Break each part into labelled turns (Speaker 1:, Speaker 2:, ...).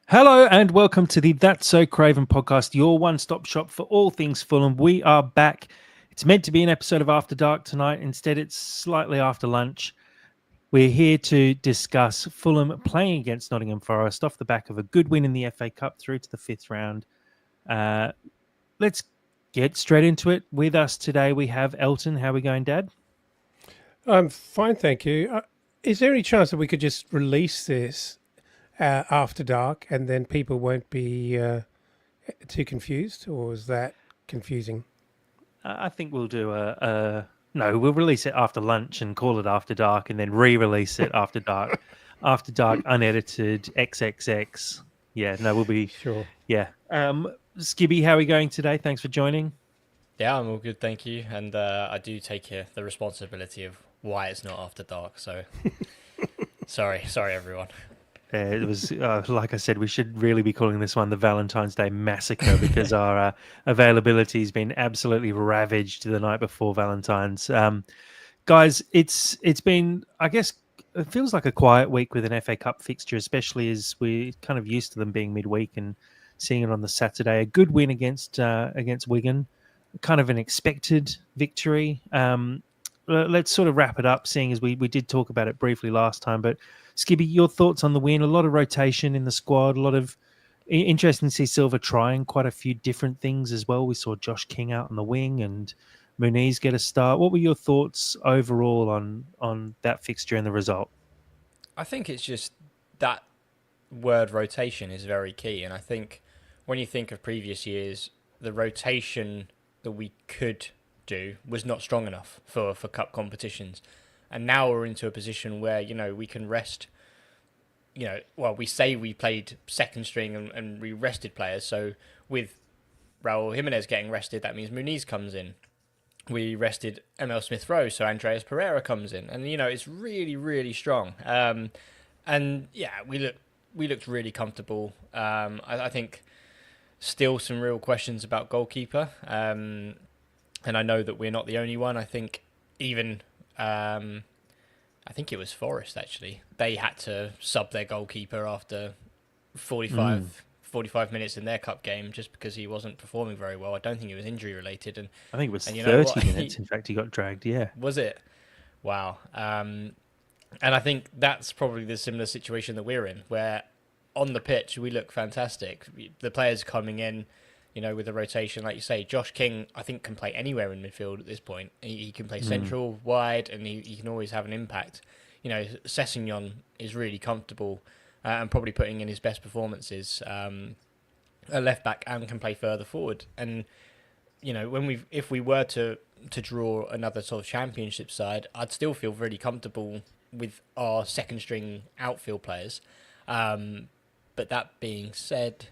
Speaker 1: Hello and welcome to the That's So Craven podcast, your one-stop shop for all things Fulham. We are back. It's meant to be an episode of After Dark tonight. Instead, it's slightly after lunch. We're here to discuss Fulham playing against Nottingham Forest off the back of a good win in the FA Cup through to the fifth round. Let's get straight into it. With us today, we have Elton. How are we going, Dad?
Speaker 2: I'm fine, thank you. Is there any chance that we could just release this after dark and then people won't be too confused, or is that confusing?
Speaker 1: I think we'll do no, we'll release it after lunch and call it After Dark, and then re-release it after dark, After Dark unedited XXX. Yeah, no, we'll be
Speaker 2: Sure.
Speaker 1: yeah. Skibby, how are we going today? Thanks for joining.
Speaker 3: Yeah, I'm all good, thank you. And I do take the responsibility of why it's not after dark. So sorry, everyone.
Speaker 1: It was like I said, we should really be calling this one the Valentine's Day Massacre because our availability has been absolutely ravaged the night before Valentine's. Guys, it's been, I guess, it feels like a quiet week with an FA Cup fixture, especially as we're kind of used to them being midweek and seeing it on the Saturday. A good win against Wigan, kind of an expected victory. Let's sort of wrap it up, seeing as we did talk about it briefly last time. But Skibby, your thoughts on the win? A lot of rotation in the squad, a lot of interesting to see Silva trying quite a few different things as well. We saw Josh King out on the wing and Muniz get a start. What were your thoughts overall on that fixture and the result?
Speaker 3: I think it's just that word rotation is very key. And I think when you think of previous years, the rotation that we could do was not strong enough for cup competitions. And now we're into a position where, we can rest, we say we played second string and we rested players. So with Raul Jimenez getting rested, that means Muniz comes in. We rested ML Smith Rowe, so Andreas Pereira comes in. And, it's really, really strong. And yeah, we looked really comfortable. I think still some real questions about goalkeeper. And I know that we're not the only one. I think even I think it was Forest actually. They had to sub their goalkeeper after 45 minutes in their cup game just because he wasn't performing very well. I don't think it was injury related. And
Speaker 1: I think it was
Speaker 3: and
Speaker 1: 30 minutes. In fact, he got dragged. Yeah.
Speaker 3: Was it? Wow. And I think that's probably the similar situation that we're in, where on the pitch we look fantastic. The players coming in, with the rotation, like you say, Josh King, I think, can play anywhere in midfield at this point. He can play central, wide, and he can always have an impact. Sessegnon is really comfortable and probably putting in his best performances at left back and can play further forward. And if we were to draw another sort of championship side, I'd still feel really comfortable with our second string outfield players. But that being said,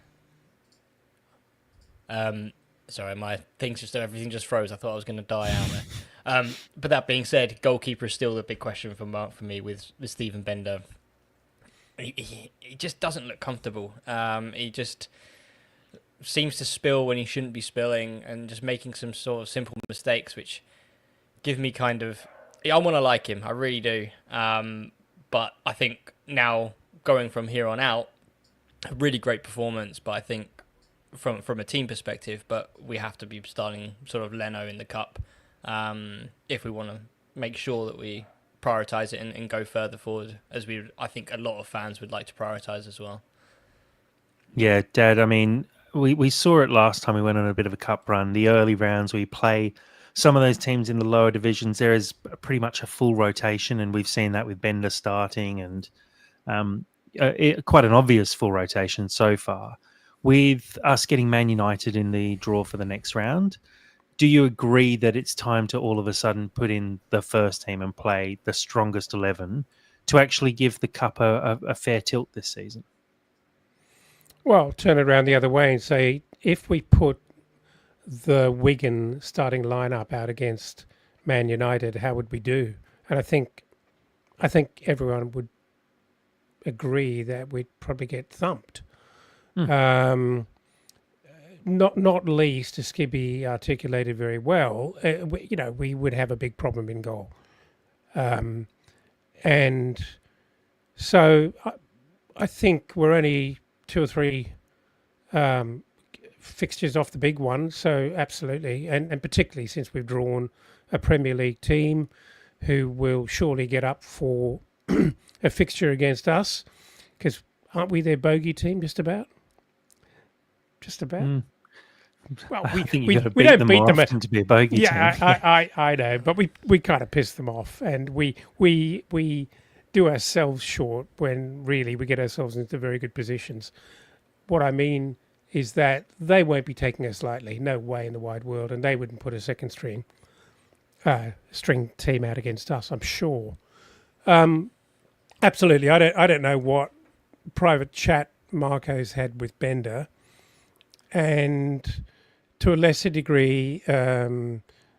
Speaker 3: sorry, my everything just froze. I thought I was going to die out there. But that being said, goalkeeper is still the big question for me with Stephen Bender. He just doesn't look comfortable. He just seems to spill when he shouldn't be spilling and just making some sort of simple mistakes, which give me kind of... I want to like him, I really do. But I think now, going from here on out, a really great performance, but I think from a team perspective, but we have to be starting sort of Leno in the cup if we want to make sure that we prioritise it and go further forward, as I think a lot of fans would like to prioritise as well.
Speaker 1: Yeah, Dad, I mean, we saw it last time we went on a bit of a cup run. The early rounds, we play some of those teams in the lower divisions. There is pretty much a full rotation, and we've seen that with Bender starting and quite an obvious full rotation so far. With us getting Man United in the draw for the next round, do you agree that it's time to all of a sudden put in the first team and play the strongest 11 to actually give the cup a fair tilt this season?
Speaker 2: Well, turn it around the other way and say if we put the Wigan starting lineup out against Man United, how would we do? And I think everyone would agree that we'd probably get thumped. Not least, as Skibby articulated very well, we would have a big problem in goal. And so I think we're only 2 or 3 um, fixtures off the big one. So absolutely, and particularly since we've drawn a Premier League team who will surely get up for a fixture against us, because aren't we their bogey team just about? Just about.
Speaker 1: Mm.
Speaker 2: Well,
Speaker 1: I think
Speaker 2: we
Speaker 1: you got to
Speaker 2: we
Speaker 1: beat
Speaker 2: don't
Speaker 1: them
Speaker 2: beat
Speaker 1: more
Speaker 2: them.
Speaker 1: often to be a bogey team.
Speaker 2: Yeah, I know, but we kind of piss them off, and we do ourselves short when really we get ourselves into very good positions. What I mean is that they won't be taking us lightly. No way in the wide world, and they wouldn't put a second string team out against us. I'm sure. Absolutely, I don't know what private chat Marco's had with Bender, and to a lesser degree,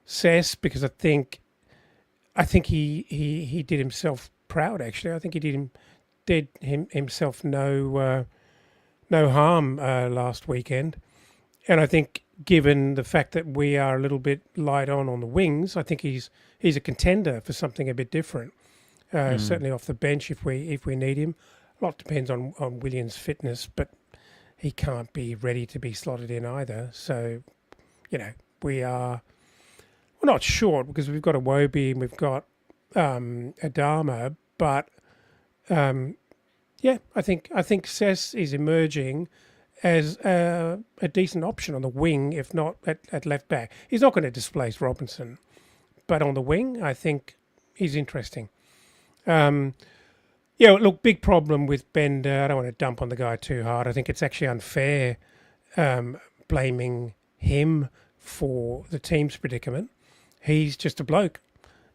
Speaker 2: Cess, because I think he did himself proud. Actually, I think he did himself no harm last weekend, and I think given the fact that we are a little bit light on the wings, I think he's a contender for something a bit different. Certainly off the bench if we need him. A lot depends on Williams' fitness, but he can't be ready to be slotted in either. So, we're not short because we've got a Wobie and we've got Adama, but I think Cess is emerging as a decent option on the wing, if not at left back. He's not going to displace Robinson, but on the wing, I think he's interesting. Look, big problem with Bender. I don't want to dump on the guy too hard. I think it's actually unfair blaming him for the team's predicament. He's just a bloke.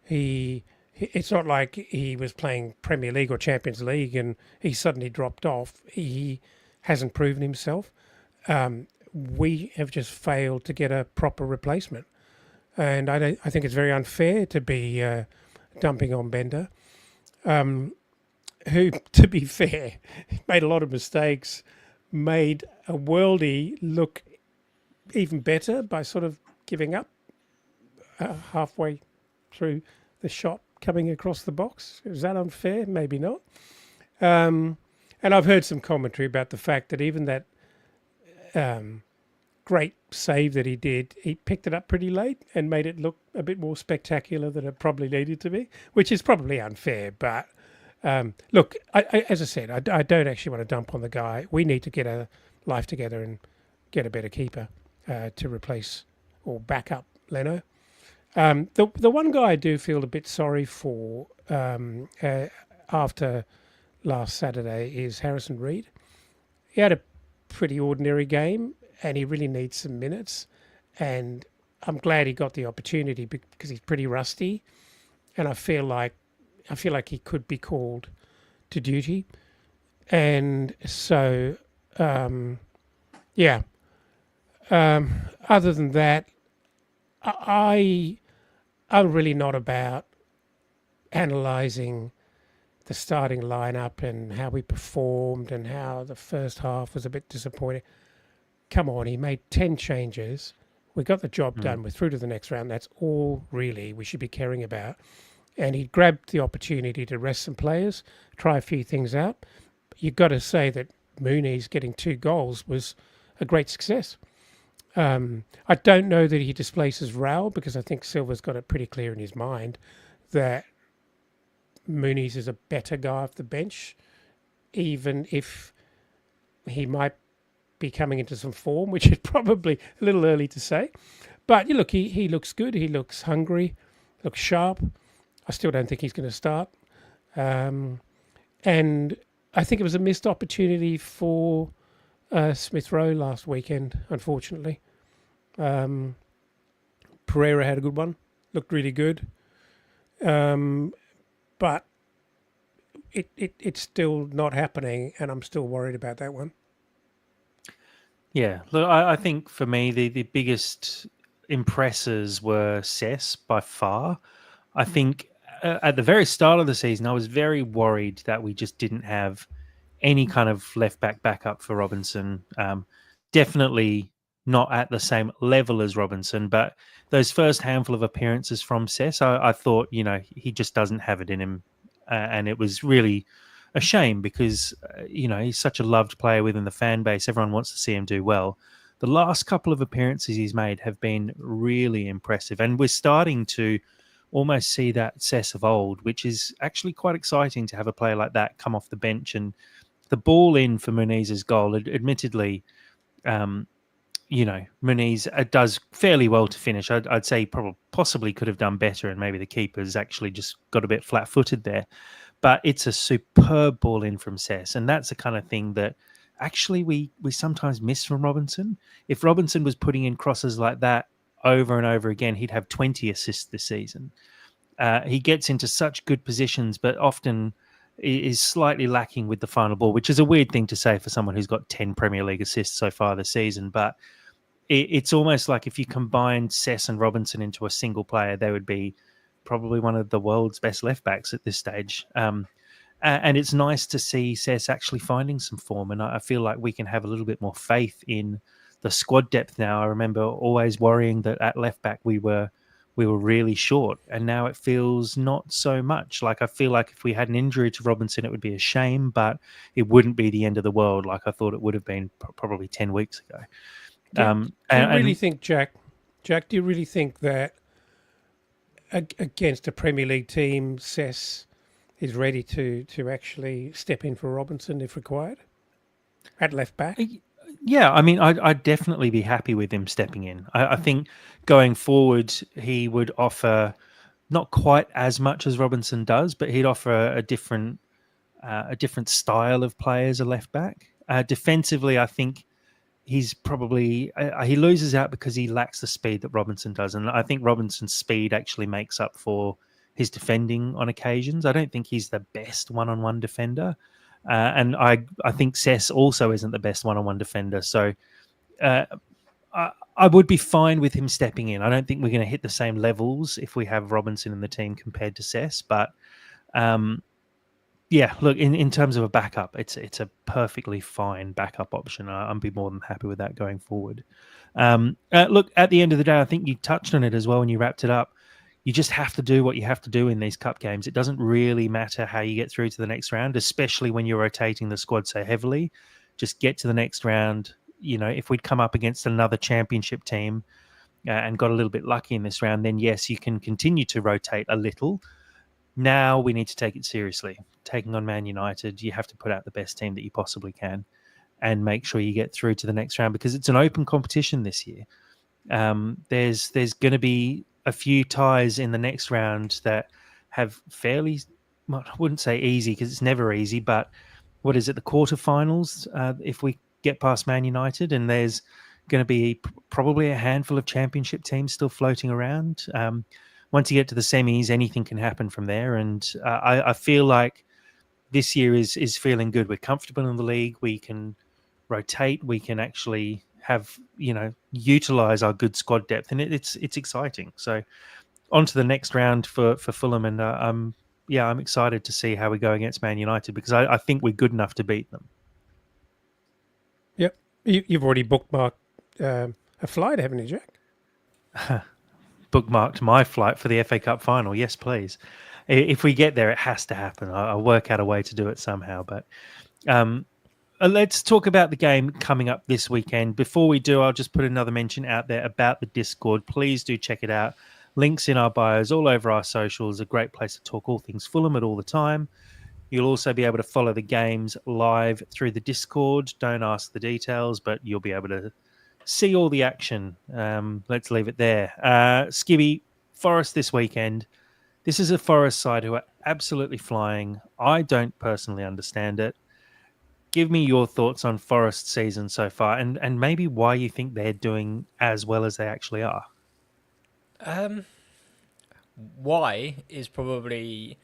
Speaker 2: It's not like he was playing Premier League or Champions League and he suddenly dropped off. He hasn't proven himself. We have just failed to get a proper replacement, and I think it's very unfair to be dumping on Bender, who, to be fair, made a lot of mistakes, made a worldie look even better by sort of giving up halfway through the shot coming across the box. Is that unfair? Maybe not. And I've heard some commentary about the fact that even that great save that he did, he picked it up pretty late and made it look a bit more spectacular than it probably needed to be, which is probably unfair. But look, as I said, I don't actually want to dump on the guy. We need to get a life together and get a better keeper to replace or back up Leno. The one guy I do feel a bit sorry for after last Saturday is Harrison Reed. He had a pretty ordinary game and he really needs some minutes, and I'm glad he got the opportunity because he's pretty rusty, and I feel like he could be called to duty. And so other than that, I'm really not about analysing the starting lineup and how we performed and how the first half was a bit disappointing. Come on, he made 10 changes. We got the job done. We're through to the next round. That's all really we should be caring about. And he grabbed the opportunity to rest some players, try a few things out. You've got to say that Muniz getting 2 goals was a great success. I don't know that he displaces Raul because I think Silva's got it pretty clear in his mind that Muniz is a better guy off the bench, even if he might be coming into some form, which is probably a little early to say. But you look, he looks good. He looks hungry, looks sharp. I still don't think he's going to start. And I think it was a missed opportunity for Smith Rowe last weekend, unfortunately. Pereira had a good one, looked really good. But it's still not happening, and I'm still worried about that one.
Speaker 1: Yeah, look, I think for me, the biggest impressors were Cess by far. I think at the very start of the season, I was very worried that we just didn't have any kind of left back backup for Robinson. Definitely not at the same level as Robinson, but those first handful of appearances from Cess, I thought, he just doesn't have it in him. And it was really a shame because he's such a loved player within the fan base. Everyone wants to see him do well. The last couple of appearances he's made have been really impressive, and we're starting to almost see that Cess of old, which is actually quite exciting to have a player like that come off the bench. And the ball in for Muniz's goal, admittedly, um, Muniz does fairly well to finish. I'd say probably possibly could have done better, and maybe the keeper's actually just got a bit flat-footed there. But it's a superb ball in from Cess, and that's the kind of thing that actually we sometimes miss from Robinson. If Robinson was putting in crosses like that over and over again, he'd have 20 assists this season. He gets into such good positions, but often is slightly lacking with the final ball, which is a weird thing to say for someone who's got 10 Premier League assists so far this season. But it's almost like if you combined Cess and Robinson into a single player, they would be probably one of the world's best left backs at this stage. And it's nice to see Cess actually finding some form. And I feel like we can have a little bit more faith in the squad depth now. I remember always worrying that at left back we were really short, and now it feels not so much. Like I feel like if we had an injury to Robinson, it would be a shame, but it wouldn't be the end of the world like I thought it would have been probably 10 weeks ago.
Speaker 2: Do you really think, Jack? Jack, do you really think that against a Premier League team, Cess is ready to actually step in for Robinson if required at left back?
Speaker 1: Yeah, I mean, I'd definitely be happy with him stepping in. I think going forward, he would offer not quite as much as Robinson does, but he'd offer a different style of play as a left back. Defensively, I think he's probably he loses out because he lacks the speed that Robinson does, and I think Robinson's speed actually makes up for his defending on occasions. I don't think he's the best one-on-one defender, and I think Cess also isn't the best one-on-one defender. So I would be fine with him stepping in. I don't think we're going to hit the same levels if we have Robinson in the team compared to Cess, but yeah, look, in terms of a backup, it's a perfectly fine backup option. I'd be more than happy with that going forward. Look, at the end of the day, I think you touched on it as well when you wrapped it up. You just have to do what you have to do in these cup games. It doesn't really matter how you get through to the next round, especially when you're rotating the squad so heavily. Just get to the next round. If we'd come up against another championship team and got a little bit lucky in this round, then yes, you can continue to rotate a little. Now we need to take it seriously. Taking on Man United, you have to put out the best team that you possibly can and make sure you get through to the next round because it's an open competition this year. There's going to be a few ties in the next round that have fairly, well, I wouldn't say easy because it's never easy, but what is it, the quarterfinals, if we get past Man United, and there's going to be probably a handful of championship teams still floating around. Once you get to the semis, anything can happen from there. And I feel like this year is feeling good. We're comfortable in the league. We can rotate. We can actually have, utilize our good squad depth, and it's exciting. So on to the next round for Fulham, and I'm excited to see how we go against Man United because I think we're good enough to beat them.
Speaker 2: Yep, you've already bookmarked a flight, haven't you, Jack?
Speaker 1: Bookmarked my flight for the FA Cup final. Yes, please. If we get there, it has to happen. I'll work out a way to do it somehow. But let's talk about the game coming up this weekend. Before we do, I'll just put another mention out there about the Discord. Please do check it out. Links in our bios, all over our socials. A great place to talk all things Fulham at all the time. You'll also be able to follow the games live through the Discord. Don't ask the details, but you'll be able to see all the action. Let's leave it there. Skibby, Forest this weekend. This is a Forest side who are absolutely flying. I don't personally understand it. Give me your thoughts on Forest season so far and maybe why you think they're doing as well as they actually are.
Speaker 3: Why is probably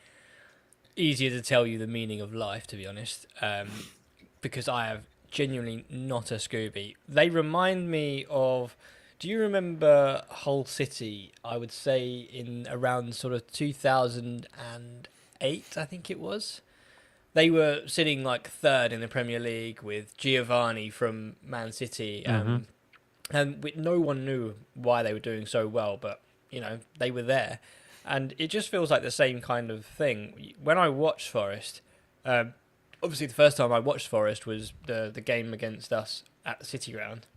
Speaker 3: easier to tell you the meaning of life, to be honest, because I have genuinely not a Scooby. They remind me of, do you remember Hull City? I would say in around sort of 2008, I think it was. They were sitting like third in the Premier League with Giovanni from Man City, and no one knew why they were doing so well, but they were there, and it just feels like the same kind of thing. When I watch Forest, obviously the first time I watched Forest was the game against us at the City Ground,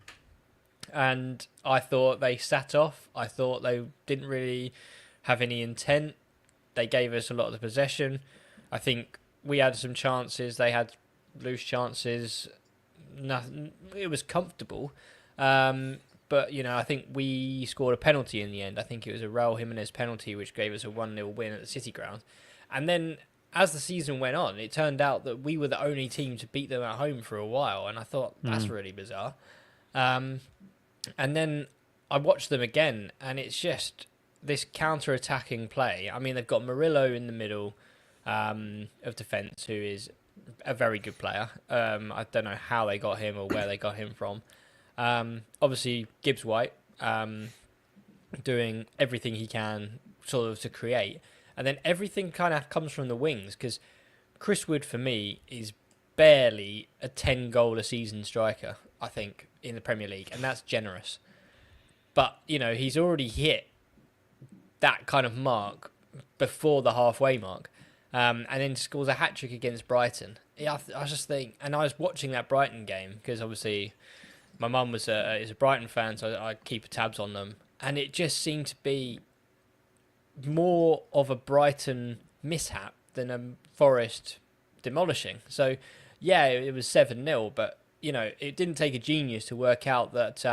Speaker 3: and I thought they sat off. I thought they didn't really have any intent. They gave us a lot of the possession. I think we had some chances. They had loose chances. Nothing. It was comfortable. But, I think we scored a penalty in the end. I think it was a Raul Jimenez penalty, which gave us a 1-0 win at the City Ground. And then, as the season went on, it turned out that we were the only team to beat them at home for a while. And I thought, that's really bizarre. And then I watched them again, and it's just this counter-attacking play. I mean, they've got Murillo in the middle of defence, who is a very good player. I don't know how they got him or where they got him from. Obviously, Gibbs White doing everything he can sort of to create. And then everything kind of comes from the wings, because Chris Wood, for me, is barely a 10-goal-a-season striker, I think, in the Premier League. And that's generous. But, he's already hit that kind of mark before the halfway mark. And then scores a hat-trick against Brighton. Yeah, I just think... And I was watching that Brighton game, because obviously... My mum is a Brighton fan, so I keep tabs on them. And it just seemed to be more of a Brighton mishap than a Forest demolishing. So, yeah, it was 7-0, but, it didn't take a genius to work out that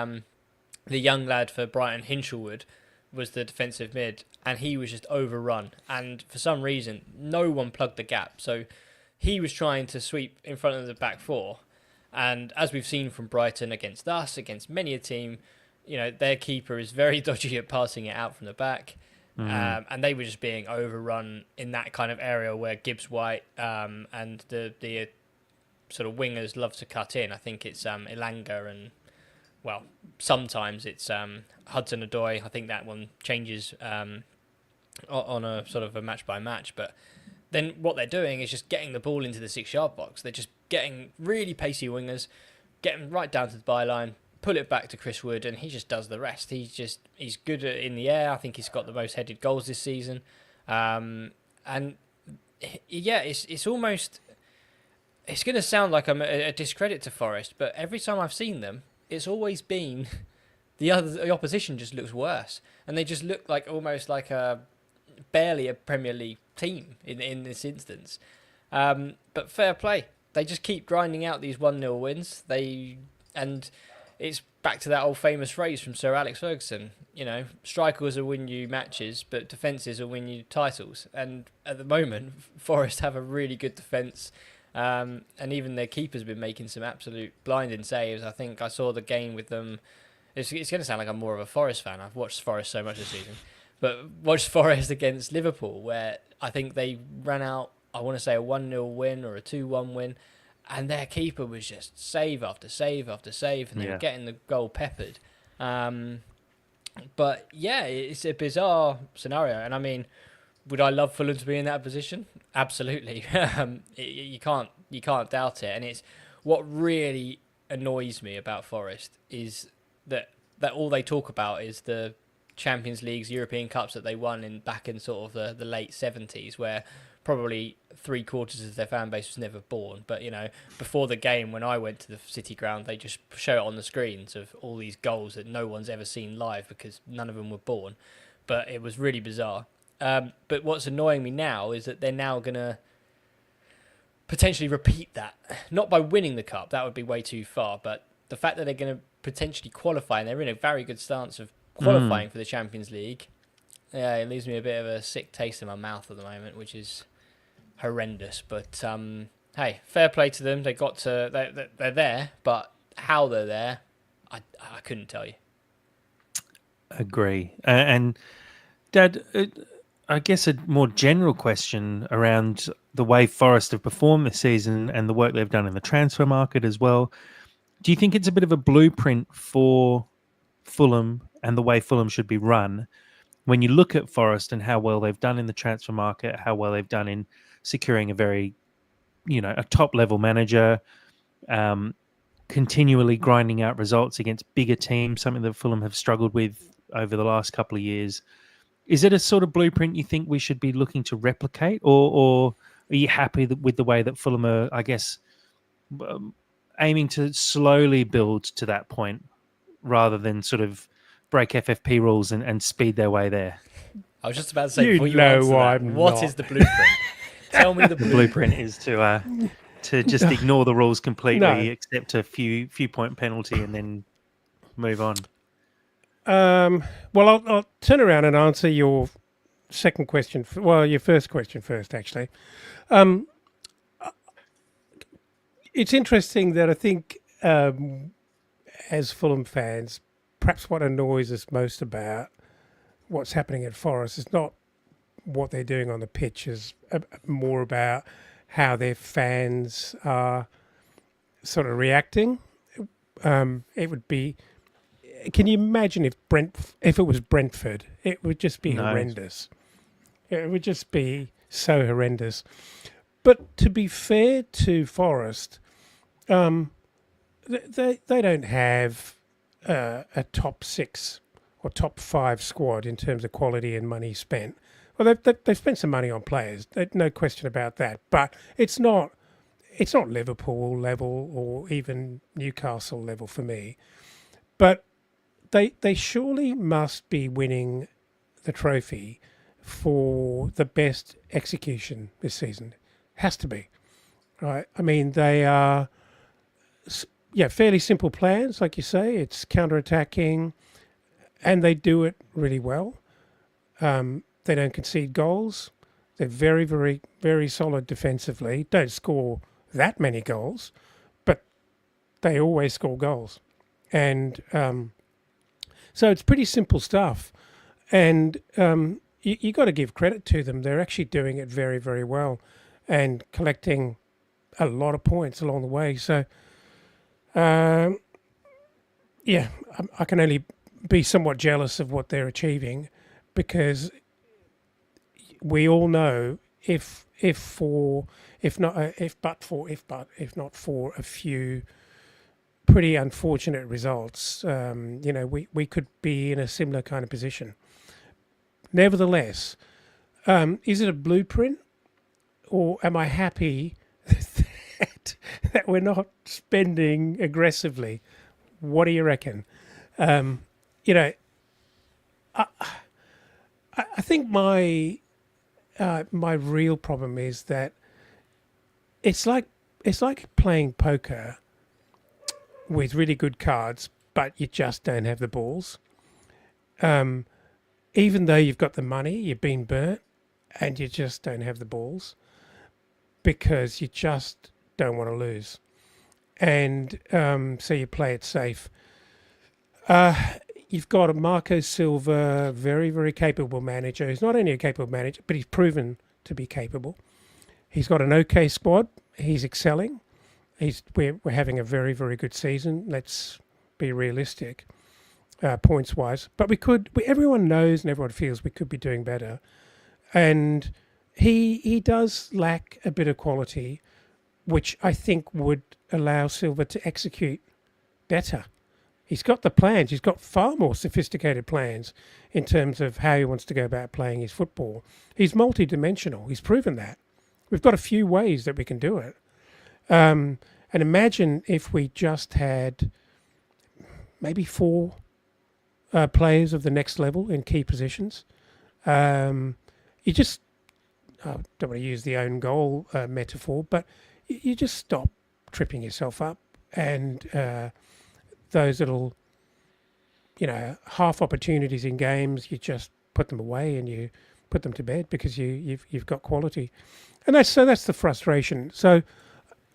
Speaker 3: the young lad for Brighton, Hinchelwood, was the defensive mid, and he was just overrun. And for some reason, no one plugged the gap. So he was trying to sweep in front of the back four. And as we've seen from Brighton against us, against many a team, their keeper is very dodgy at passing it out from the back. And they were just being overrun in that kind of area where Gibbs White and the sort of wingers love to cut in. I think it's Elanga and, well, sometimes it's Hudson-Odoi. I think that one changes on a sort of a match-by-match. But then what they're doing is just getting the ball into the 6-yard box. They're just getting really pacey wingers, getting right down to the byline, pull it back to Chris Wood, and he just does the rest. He's good in the air. I think he's got the most headed goals this season. And yeah, it's almost... It's going to sound like I'm a discredit to Forest, but every time I've seen them, it's always been the opposition just looks worse. And they just look like almost like barely a Premier League team in this instance. But fair play. They just keep grinding out these 1-0 wins. And it's back to that old famous phrase from Sir Alex Ferguson. Strikers will win you matches, but defences will win you titles. And at the moment, Forest have a really good defence. And even their keeper's been making some absolute blinding saves. I think I saw the game with them. It's going to sound like I'm more of a Forest fan. I've watched Forest so much this season. But watched Forest against Liverpool, where I think they ran out, I want to say, a 1-0 win or a 2-1 win. And their keeper was just save after save after save. And they were getting the goal peppered. But yeah, it's a bizarre scenario. And I mean, would I love Fulham to be in that position? Absolutely. You can't doubt it. And it's what really annoys me about Forest is that all they talk about is the Champions Leagues, European Cups that they won back in sort of the late 70s, where probably 3/4 of their fan base was never born. But, before the game, when I went to the City Ground, they just show it on the screens of all these goals that no one's ever seen live because none of them were born. But it was really bizarre. But what's annoying me now is that they're now going to potentially repeat that. Not by winning the cup, that would be way too far, but the fact that they're going to potentially qualify, and they're in a very good stance of qualifying for the Champions League, it leaves me a bit of a sick taste in my mouth at the moment, which is horrendous. But hey, fair play to them. They're there, but how they're there, I couldn't tell you.
Speaker 1: Agree. And Dad, I guess a more general question around the way Forest have performed this season and the work they've done in the transfer market as well. Do you think it's a bit of a blueprint for Fulham and the way Fulham should be run when you look at Forest and how well they've done in the transfer market, how well they've done in securing a very, a top-level manager, continually grinding out results against bigger teams, something that Fulham have struggled with over the last couple of years? Is it a sort of blueprint you think we should be looking to replicate, or Are you happy with the way that Fulham are, I guess, um, aiming to slowly build to that point rather than sort of break FFP rules and speed their way there?
Speaker 3: I was just about to say,
Speaker 2: You
Speaker 3: before you answer
Speaker 2: know
Speaker 3: that,
Speaker 2: I'm
Speaker 3: what
Speaker 2: not.
Speaker 3: is the blueprint? Tell me the
Speaker 1: The blueprint
Speaker 3: blueprint.
Speaker 1: is to just ignore the rules completely,
Speaker 2: No.
Speaker 1: accept a few point penalty, and then move on.
Speaker 2: Well, I'll turn around and answer your second question. Well, your first question first, actually. It's interesting that I think, as Fulham fans, perhaps what annoys us most about what's happening at Forest is not what they're doing on the pitch, is more about how their fans are sort of reacting. It would be. Can you imagine if it was Brentford? It would just be
Speaker 1: No.
Speaker 2: horrendous. It would just be so horrendous. But to be fair to Forest, they don't have a top 6 or top 5 squad in terms of quality and money spent. Well, they've spent some money on players, no question about that. But it's not Liverpool level or even Newcastle level for me. But they surely must be winning the trophy for the best execution this season. Has to be, right? I mean, they are, fairly simple plans, like you say. It's counter-attacking, and they do it really well. They don't concede goals. They're very, very, very solid defensively. Don't score that many goals, but they always score goals. And so it's pretty simple stuff. And you got to give credit to them. They're actually doing it very, very well and collecting a lot of points along the way. So, I can only be somewhat jealous of what they're achieving, because we all know if not for a few pretty unfortunate results, we could be in a similar kind of position. Nevertheless, is it a blueprint, or am I happy that we're not spending aggressively? What do you reckon? I think my real problem is that it's like playing poker with really good cards, but you just don't have the balls. Even though you've got the money, you've been burnt, and you just don't have the balls because you just don't want to lose. And so you play it safe. You've got a Marco Silva, very, very capable manager. He's not only a capable manager, but he's proven to be capable. He's got an okay squad. He's excelling. We're having a very, very good season. Let's be realistic, points wise. But everyone knows and everyone feels we could be doing better. And he does lack a bit of quality, which I think would allow Silva to execute better. He's got the plans. He's got far more sophisticated plans in terms of how he wants to go about playing his football. He's multi-dimensional. He's proven that. We've got a few ways that we can do it. And imagine if we just had maybe 4 players of the next level in key positions. You just, I don't want to use the own goal metaphor, but you just stop tripping yourself up, and those little, half opportunities in games, you just put them away and you put them to bed because you've got quality, and that's the frustration. So,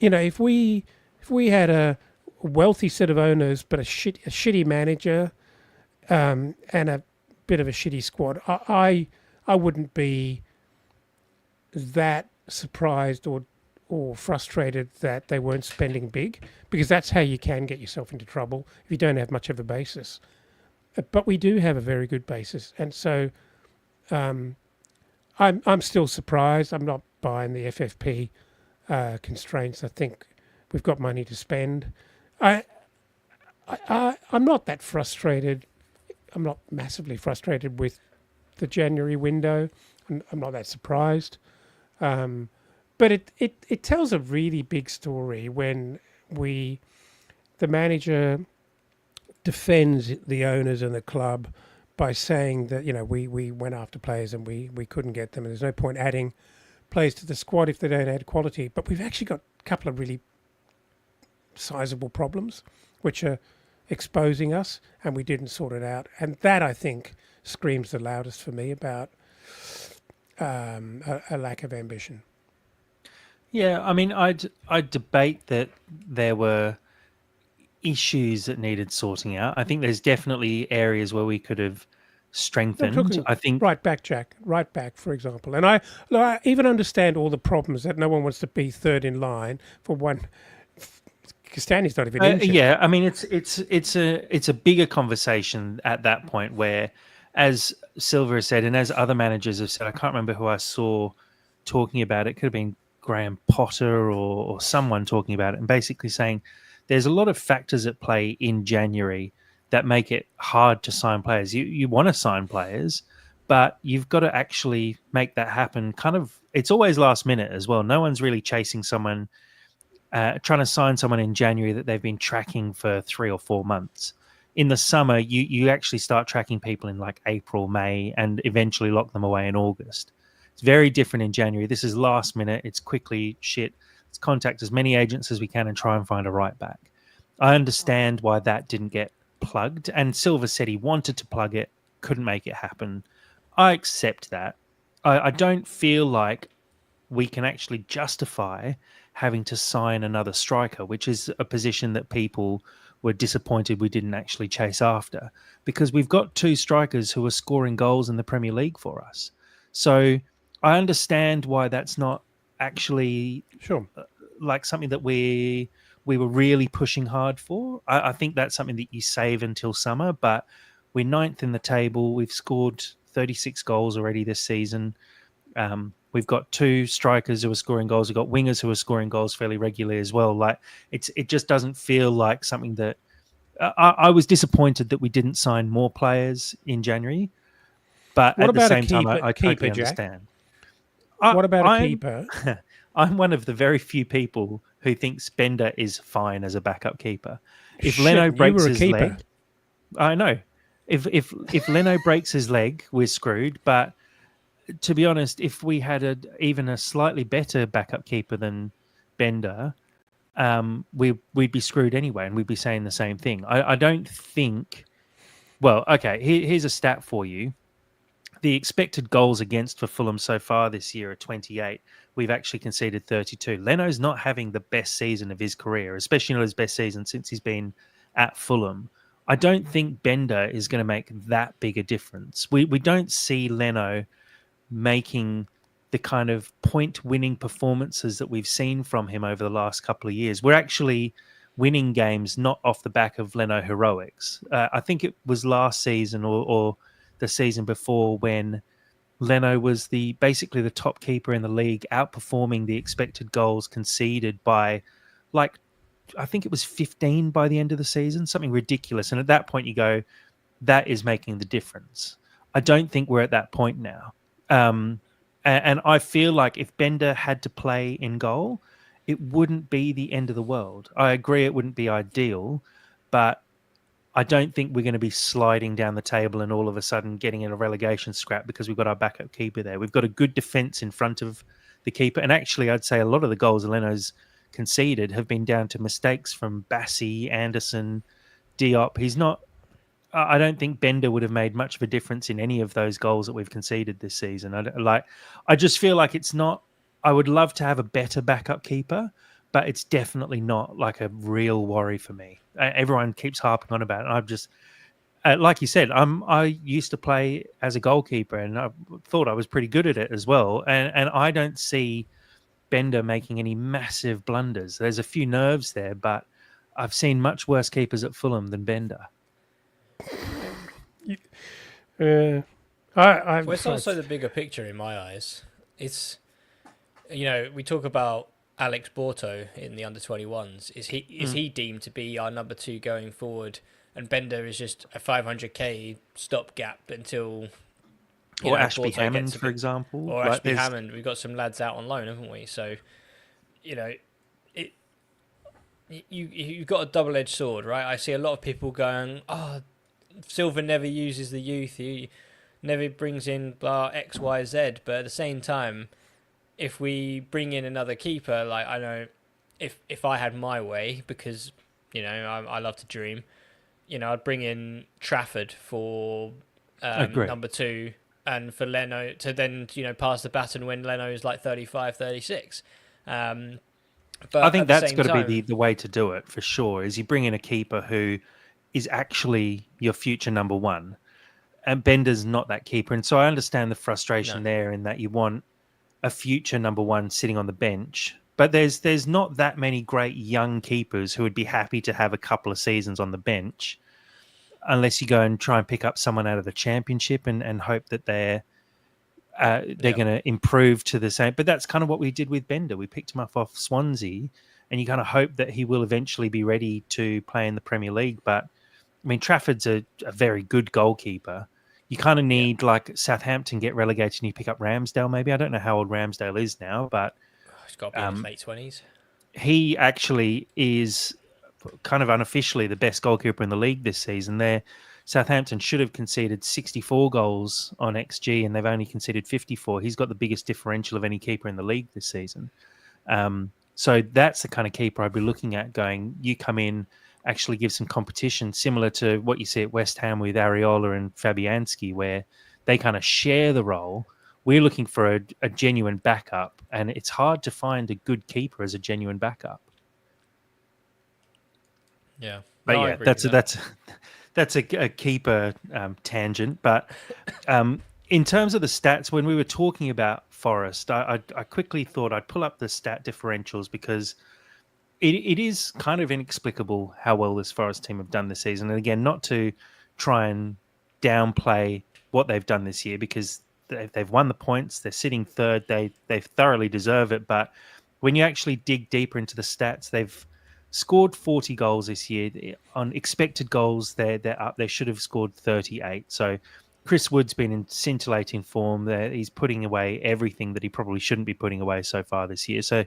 Speaker 2: if we had a wealthy set of owners but a shitty manager, and a bit of a shitty squad, I wouldn't be that surprised or frustrated that they weren't spending big, because that's how you can get yourself into trouble if you don't have much of a basis. But we do have a very good basis, and so I'm still surprised. I'm not buying the FFP constraints. I think we've got money to spend. I'm not that frustrated. I'm not massively frustrated with the January window. I'm not that surprised. But But it tells a really big story when the manager defends the owners and the club by saying that, we went after players and we couldn't get them, and there's no point adding players to the squad if they don't add quality. But we've actually got a couple of really sizable problems which are exposing us, and we didn't sort it out. And that, I think, screams the loudest for me about a lack of ambition.
Speaker 1: Yeah, I mean, I'd debate that there were issues that needed sorting out. I think there's definitely areas where we could have strengthened.
Speaker 2: Talking
Speaker 1: I think
Speaker 2: right back, Jack. Right back, for example. And I even understand all the problems that no one wants to be third in line for one. Stanley's not even injured.
Speaker 1: yeah, I mean, it's a bigger conversation at that point where, as Silver has said, and as other managers have said, I can't remember who I saw talking about it. Could have been Graham Potter or someone talking about it, and basically saying there's a lot of factors at play in January that make it hard to sign players. You want to sign players, but you've got to actually make that happen. Kind of, it's always last minute as well. No one's really chasing someone. Trying to sign someone in January that they've been tracking for 3 or 4 months. In the summer, you actually start tracking people in like April, May, and eventually lock them away in August. It's very different in January. This is last minute. It's quickly shit. Let's contact as many agents as we can and try and find a right back. I understand why that didn't get plugged, and Silver said he wanted to plug it, couldn't make it happen. I accept that. I don't feel like we can actually justify having to sign another striker, which is a position that people were disappointed we didn't actually chase after, because we've got 2 strikers who are scoring goals in the Premier League for us. So I understand why that's not actually
Speaker 2: Sure.
Speaker 1: Like something that we were really pushing hard for. I think that's something that you save until summer, but we're 9th in the table. We've scored 36 goals already this season. We've got 2 strikers who are scoring goals. We've got wingers who are scoring goals fairly regularly as well. Like it just doesn't feel like something that I was disappointed that we didn't sign more players in January. But
Speaker 2: What
Speaker 1: at the
Speaker 2: about a
Speaker 1: same time,
Speaker 2: keeper-
Speaker 1: I totally
Speaker 2: keeper, Jack?
Speaker 1: understand.
Speaker 2: What about a
Speaker 1: I'm-
Speaker 2: keeper?
Speaker 1: I'm one of the very few people who thinks Bender is fine as a backup keeper. If
Speaker 2: Shit,
Speaker 1: Leno
Speaker 2: you
Speaker 1: breaks
Speaker 2: were a
Speaker 1: his
Speaker 2: keeper.
Speaker 1: leg, I know. If Leno breaks his leg, we're screwed. But to be honest, if we had even a slightly better backup keeper than Bender, we'd be screwed anyway, and we'd be saying the same thing. I don't think. Well, okay. Here's a stat for you. The expected goals against for Fulham so far this year are 28. We've actually conceded 32. Leno's not having the best season of his career, especially not his best season since he's been at Fulham. I don't think Bender is going to make that big a difference. We don't see Leno making the kind of point-winning performances that we've seen from him over the last couple of years. We're actually winning games not off the back of Leno heroics. I think it was last season or the season before when Leno was basically the top keeper in the league, outperforming the expected goals conceded by, like, I think it was 15 by the end of the season, something ridiculous. And at that point you go, that is making the difference. I don't think we're at that point now. And I feel like if Bender had to play in goal, it wouldn't be the end of the world. I agree it wouldn't be ideal, but I don't think we're going to be sliding down the table and all of a sudden getting in a relegation scrap because we've got our backup keeper there. We've got a good defence in front of the keeper. And actually, I'd say a lot of the goals Leno's conceded have been down to mistakes from Bassi, Anderson, Diop. I don't think Bender would have made much of a difference in any of those goals that we've conceded this season. I just feel like it's not. I would love to have a better backup keeper, but it's definitely not like a real worry for me. Everyone keeps harping on about it. And I'm just, like you said, I used to play as a goalkeeper, and I thought I was pretty good at it as well. And I don't see Bender making any massive blunders. There's a few nerves there, but I've seen much worse keepers at Fulham than Bender.
Speaker 3: Well, it's also the bigger picture in my eyes. It's, we talk about Alex Borto in the under-21s. Is he deemed to be our number 2 going forward, and Bender is just a 500k stopgap until
Speaker 1: Or Ashby
Speaker 3: Porto
Speaker 1: Hammond,
Speaker 3: gets a
Speaker 1: for
Speaker 3: bit,
Speaker 1: example.
Speaker 3: or
Speaker 1: Like
Speaker 3: Ashby
Speaker 1: there's
Speaker 3: Hammond. We've got some lads out on loan, haven't we? So, you know, it you've got a double-edged sword, right? I see a lot of people going, "Oh, Silver never uses the youth. He never brings in blah X, Y, Z." But at the same time, if we bring in another keeper, like I know, if I had my way, because I love to dream. I'd bring in Trafford for
Speaker 1: agree.
Speaker 3: number two, and for Leno to then pass the baton when Leno's like 35, 36.
Speaker 1: I
Speaker 3: But
Speaker 1: think
Speaker 3: at the
Speaker 1: that's
Speaker 3: same
Speaker 1: got to be
Speaker 3: time,
Speaker 1: the way to do it for sure. Is you bring in a keeper who is actually your future number one, and Bender's not that keeper, and so I understand the
Speaker 3: no,
Speaker 1: frustration there in that you want a future number one sitting on the bench. But there's not that many great young keepers who would be happy to have a couple of seasons on the bench, unless you go and try and pick up someone out of the championship and hope that they're
Speaker 3: yeah,
Speaker 1: going to improve to the same. But that's kind of what we did with Bender. We picked him up off Swansea, and you kind of hope that he will eventually be ready to play in the Premier League. But I mean, Trafford's a very good goalkeeper. You kind of
Speaker 3: yeah,
Speaker 1: need like Southampton get relegated and you pick up Ramsdale. Maybe I don't know how old Ramsdale is now, but
Speaker 3: he's got to be in his
Speaker 1: um,
Speaker 3: late 20s.
Speaker 1: he actually is kind of unofficially the best goalkeeper in the league this season. Southampton should have conceded 64 goals on XG, and they've only conceded 54. He's got the biggest differential of any keeper in the league this season. So that's the kind of keeper I'd be looking at going, you come in, actually give some competition, similar to what you see at West Ham with Areola and Fabianski, where they kind of share the role. We're looking for a genuine backup, and it's hard to find a good keeper as a genuine backup.
Speaker 3: Yeah,
Speaker 1: But
Speaker 3: no, I
Speaker 1: yeah,
Speaker 3: agree with that.
Speaker 1: that's a keeper tangent. But in terms of the stats, when we were talking about Forest, I quickly thought I'd pull up the stat differentials because it is kind of inexplicable how well this Forest team have done this season. And again, not to try and downplay what they've done this year, because they've won the points, they're sitting third, they thoroughly deserve it. But when you actually dig deeper into the stats, they've scored 40 goals this year. On expected goals, they're up. They should have scored 38. So Chris Wood's been in scintillating form. He's putting away everything that he probably shouldn't be putting away so far this year. So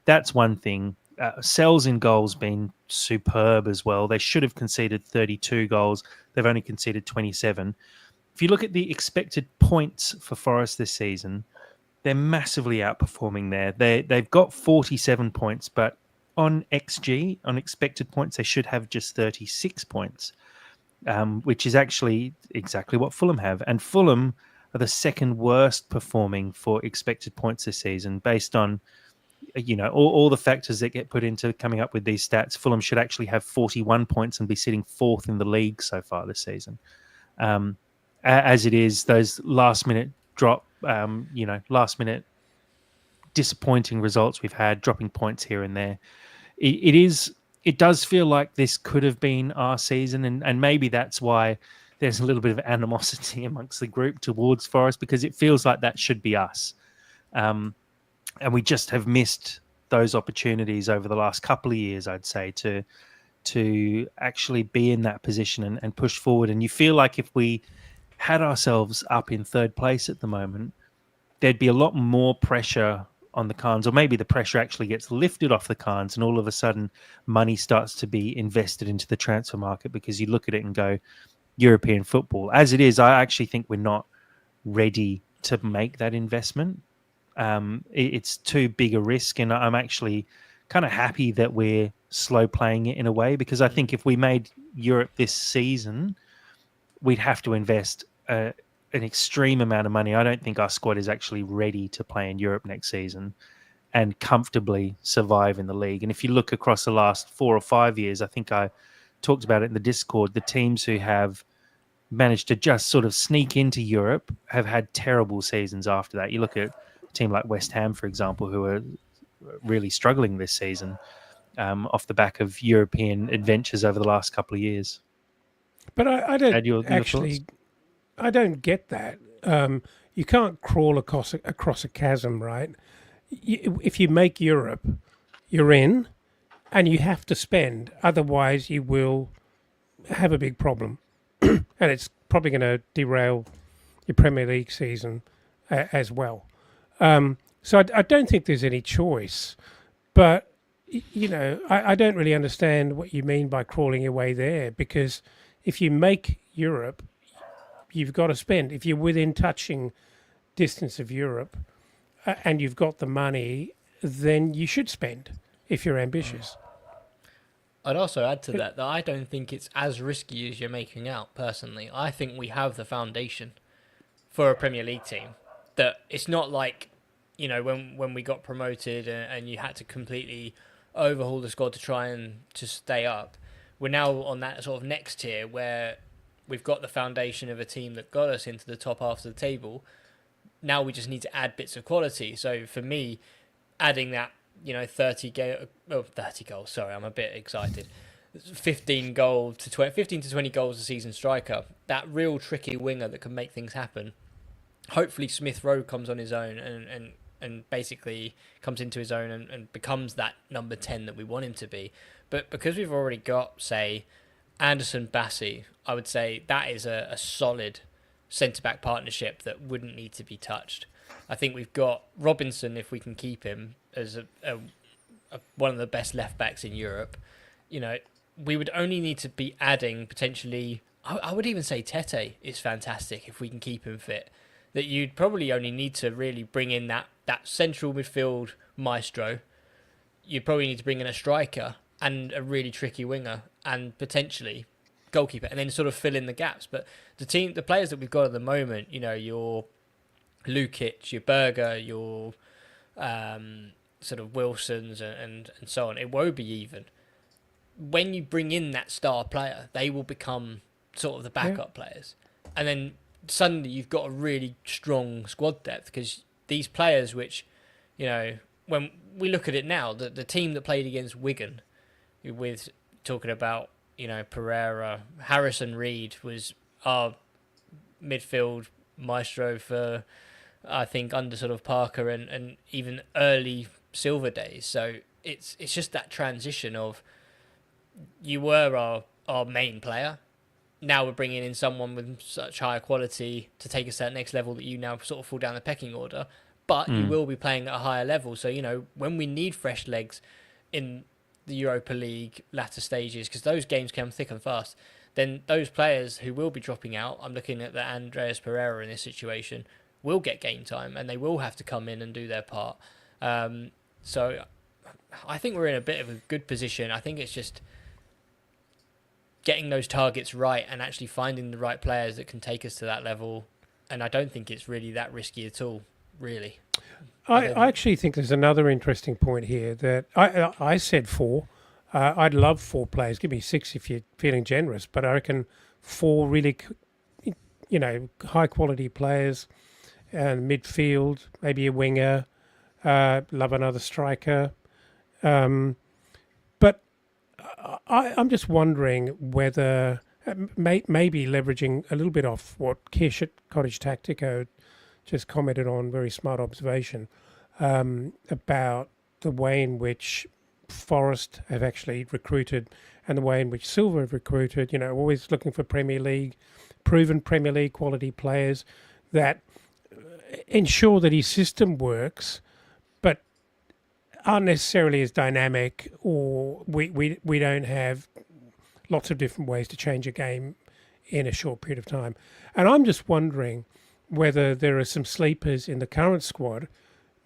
Speaker 1: that's one thing. Sells in goals been superb as well. They should have conceded 32 goals. They've only conceded 27. If you look at the expected points for Forest this season, they're massively outperforming there. They've got 47 points, but on XG, on expected points, they should have just 36 points, which is actually exactly what Fulham have. And Fulham are the second worst performing for expected points this season, based on all the factors that get put into coming up with these stats. Fulham should actually have 41 points and be sitting fourth in the league so far this season. As it is, those last minute last minute disappointing results we've had, dropping points here and there. It does feel like this could have been our season, and maybe that's why there's a little bit of animosity amongst the group towards Forest, because it feels like that should be us. And we just have missed those opportunities over the last couple of years, I'd say, to actually be in that position and push forward. And you feel like if we had ourselves up in third place at the moment, there'd be a lot more pressure on the Khans, or maybe the pressure actually gets lifted off the Khans, and all of a sudden money starts to be invested into the transfer market, because you look at it and go, European football. As it is, I actually think we're not ready to make that investment. It's too big a risk, and I'm actually kind of happy that we're slow playing it in a way, because I think if we made Europe this season, we'd have to invest an extreme amount of money. I don't think our squad is actually ready to play in Europe next season and comfortably survive in the league. And if you look across the last 4 or 5 years, I think I talked about it in the Discord, the teams who have managed to just sort of sneak into Europe have had terrible seasons after that. You look at a team like West Ham, for example, who are really struggling this season off the back of European adventures over the last couple of years.
Speaker 2: But I don't
Speaker 1: Add your
Speaker 2: actually,
Speaker 1: thoughts?
Speaker 2: I don't get that. You can't crawl across a chasm, right? If you make Europe, you're in, and you have to spend. Otherwise, you will have a big problem, and it's probably going to derail your Premier League season as well. So I don't think there's any choice. But, I don't really understand what you mean by crawling your way there, because if you make Europe, you've got to spend. If you're within touching distance of Europe and you've got the money, then you should spend if you're ambitious.
Speaker 3: I'd also add to that I don't think it's as risky as you're making out, personally. I think we have the foundation for a Premier League team. That it's not like, when we got promoted and you had to completely overhaul the squad to try and to stay up. We're now on that sort of next tier where we've got the foundation of a team that got us into the top half of the table. Now we just need to add bits of quality. So for me, adding that, 30 goals. Sorry, I'm a bit excited. 15 to 20 goals a season striker. That real tricky winger that can make things happen. Hopefully Smith Rowe comes on his own and basically comes into his own and becomes that number 10 that we want him to be. But because we've already got, say, Anderson Bassi, I would say that is a solid centre-back partnership that wouldn't need to be touched. I think we've got Robinson, if we can keep him, as one of the best left-backs in Europe. We would only need to be adding potentially... I would even say Tete is fantastic if we can keep him fit. That you'd probably only need to really bring in that central midfield maestro. You'd probably need to bring in a striker and a really tricky winger and potentially goalkeeper, and then sort of fill in the gaps. But the players that we've got at the moment, your Lukic, your Berger, your sort of Wilsons and so on, it won't be even. When you bring in that star player, they will become sort of the backup players. And then suddenly you've got a really strong squad depth, because these players which, when we look at it now, the team that played against Wigan, with talking about, Pereira, Harrison Reed was our midfield maestro for, I think, under sort of Parker and even early Silver days. So it's just that transition of, you were our main player. Now we're bringing in someone with such higher quality to take us to that next level that you now sort of fall down the pecking order. But you will be playing at a higher level. So, when we need fresh legs in the Europa League latter stages, because those games come thick and fast, then those players who will be dropping out, I'm looking at the Andreas Pereira in this situation, will get game time and they will have to come in and do their part. So I think we're in a bit of a good position. I think it's just getting those targets right and actually finding the right players that can take us to that level. And I don't think it's really that risky at all, really.
Speaker 2: I actually think there's another interesting point here that I said 4. I'd love 4 players. Give me 6 if you're feeling generous. But I reckon 4 really, high quality players, and midfield, maybe a winger, love another striker. But I'm just wondering whether maybe leveraging a little bit off what Kish at Cottage Tactico just commented on, very smart observation, about the way in which Forest have actually recruited and the way in which Silver have recruited, always looking for proven Premier League quality players that ensure that his system works, but aren't necessarily as dynamic, or we don't have lots of different ways to change a game in a short period of time. And I'm just wondering whether there are some sleepers in the current squad,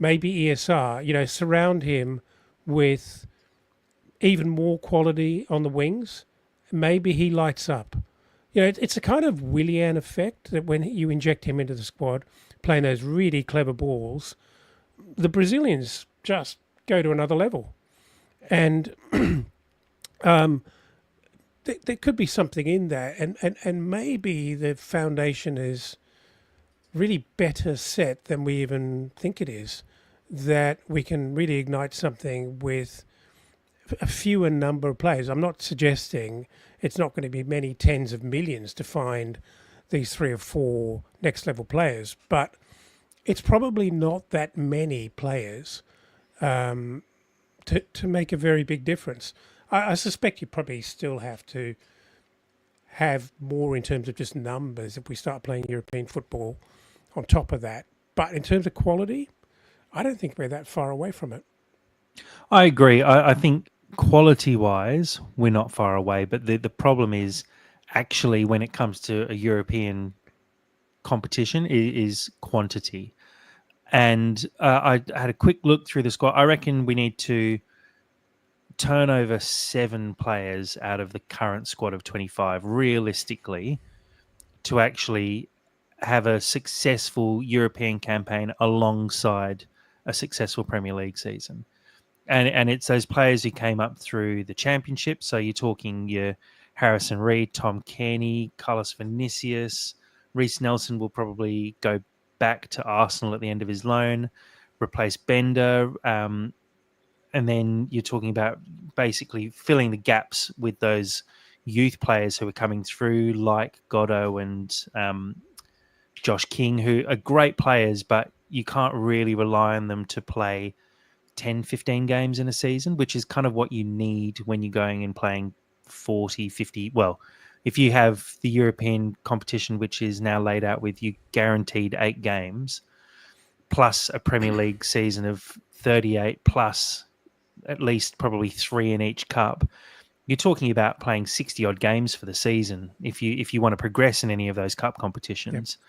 Speaker 2: maybe ESR, surround him with even more quality on the wings. Maybe he lights up. It's a kind of Willian effect that when you inject him into the squad, playing those really clever balls, the Brazilians just go to another level. And there could be something in that. And maybe the foundation is really better set than we even think it is, that we can really ignite something with a fewer number of players. I'm not suggesting it's not going to be many tens of millions to find these 3 or 4 next level players, but it's probably not that many players to make a very big difference. I suspect you probably still have to have more in terms of just numbers if we start playing European football on top of that. But in terms of quality, I don't think we're that far away from it.
Speaker 1: I agree. I think quality-wise, we're not far away, but the problem is actually when it comes to a European competition is quantity. And I had a quick look through the squad. I reckon we need to turn over 7 players out of the current squad of 25 realistically to actually have a successful European campaign alongside a successful Premier League season. And it's those players who came up through the championship. So you're talking your Harrison Reed, Tom Cairney, Carlos Vinicius, Reece Nelson will probably go back to Arsenal at the end of his loan, replace Bender, and then you're talking about basically filling the gaps with those youth players who are coming through, like Goddo and Josh King, who are great players, but you can't really rely on them to play 10, 15 games in a season, which is kind of what you need when you're going and playing 40, 50. Well, if you have the European competition, which is now laid out with you guaranteed 8 games, plus a Premier League season of 38, plus at least probably 3 in each cup, you're talking about playing 60 odd games for the season if you want to progress in any of those cup competitions. Yep.